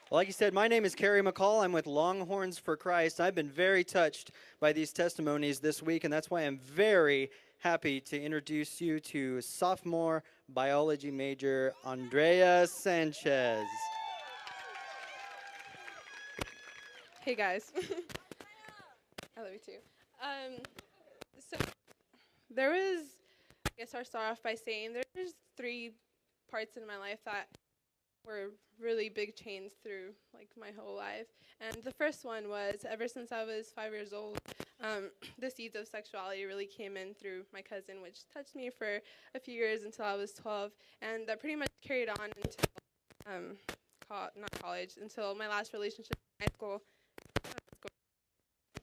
Well, like you said, my name is Kerry McCall. I'm with Longhorns for Christ. I've been very touched by these testimonies this week, and that's why I'm very happy to introduce you to sophomore biology major Andrea Sanchez. Hey guys. I love you too. So there was, I guess I'll start off by saying there's three parts in my life that were really big chains through like my whole life. And the first one was ever since I was 5 years old, the seeds of sexuality really came in through my cousin, which touched me for a few years until I was 12, and that pretty much carried on until not college, until my last relationship in high school.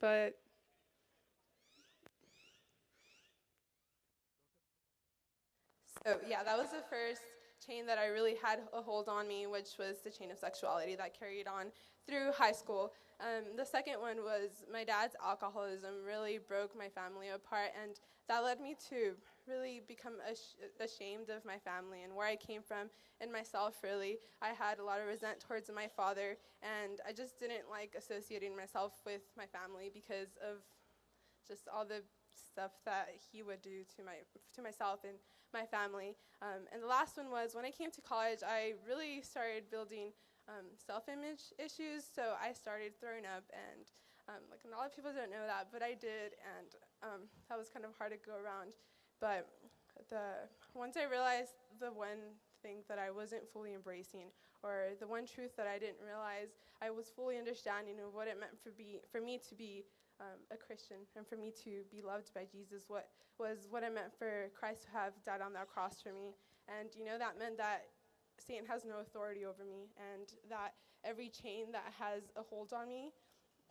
But so yeah, that was the first chain that I really had a hold on me, which was the chain of sexuality that carried on through high school. The second one was my dad's alcoholism really broke my family apart, and that led me to really become ashamed of my family and where I came from and myself, really. I had a lot of resent towards my father, and I just didn't like associating myself with my family because of just all the stuff that he would do to myself and my family. And the last one was when I came to college, I really started building self-image issues. So I started throwing up, and like a lot of people don't know that, but I did, and that was kind of hard to go around. But once I realized the one thing that I wasn't fully embracing, or the one truth that I didn't realize I was fully understanding of what it meant for me to be a Christian, and for me to be loved by Jesus, what it meant for Christ to have died on that cross for me. And that meant that Satan has no authority over me, and that every chain that has a hold on me,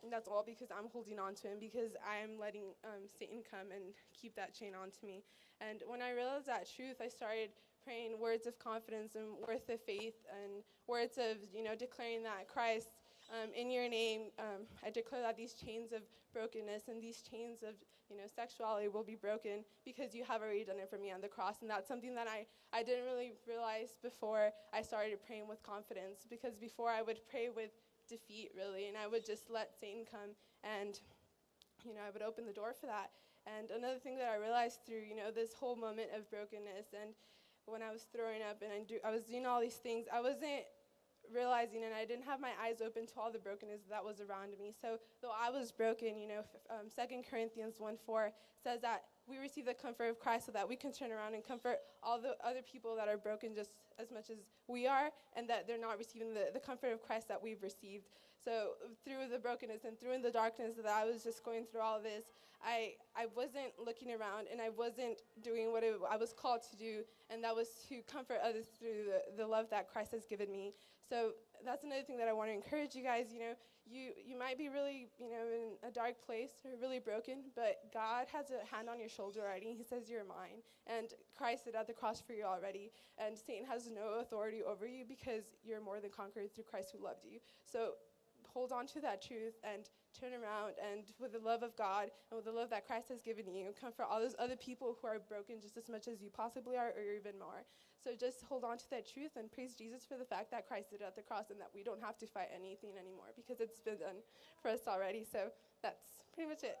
that's all because I'm holding on to him, because I am letting Satan come and keep that chain onto me. And when I realized that truth, I started praying words of confidence and words of faith and words of declaring that Christ, in your name, I declare that these chains of brokenness and these chains of sexuality will be broken, because you have already done it for me on the cross. And that's something that I didn't really realize before I started praying with confidence, because before I would pray with defeat, really, and I would just let Satan come, and I would open the door for that. And another thing that I realized through this whole moment of brokenness, and when I was throwing up and I was doing all these things, I wasn't realizing, and I didn't have my eyes open to all the brokenness that was around me. So though I was broken, 2 Corinthians 1:4 says that we receive the comfort of Christ so that we can turn around and comfort all the other people that are broken just as much as we are, and that they're not receiving the comfort of Christ that we've received. So through the brokenness and through the darkness that I was just going through all this, I wasn't looking around, and I wasn't doing what I was called to do, and that was to comfort others through the love that Christ has given me. So that's another thing that I want to encourage you guys. You might be really, in a dark place or really broken, but God has a hand on your shoulder already. He says, you're mine. And Christ did at the cross for you already. And Satan has no authority over you, because you're more than conquered through Christ who loved you. So hold on to that truth and turn around, and with the love of God and with the love that Christ has given you, comfort all those other people who are broken just as much as you possibly are, or even more. So just hold on to that truth and praise Jesus for the fact that Christ did it at the cross, and that we don't have to fight anything anymore, because it's been done for us already. So that's pretty much it.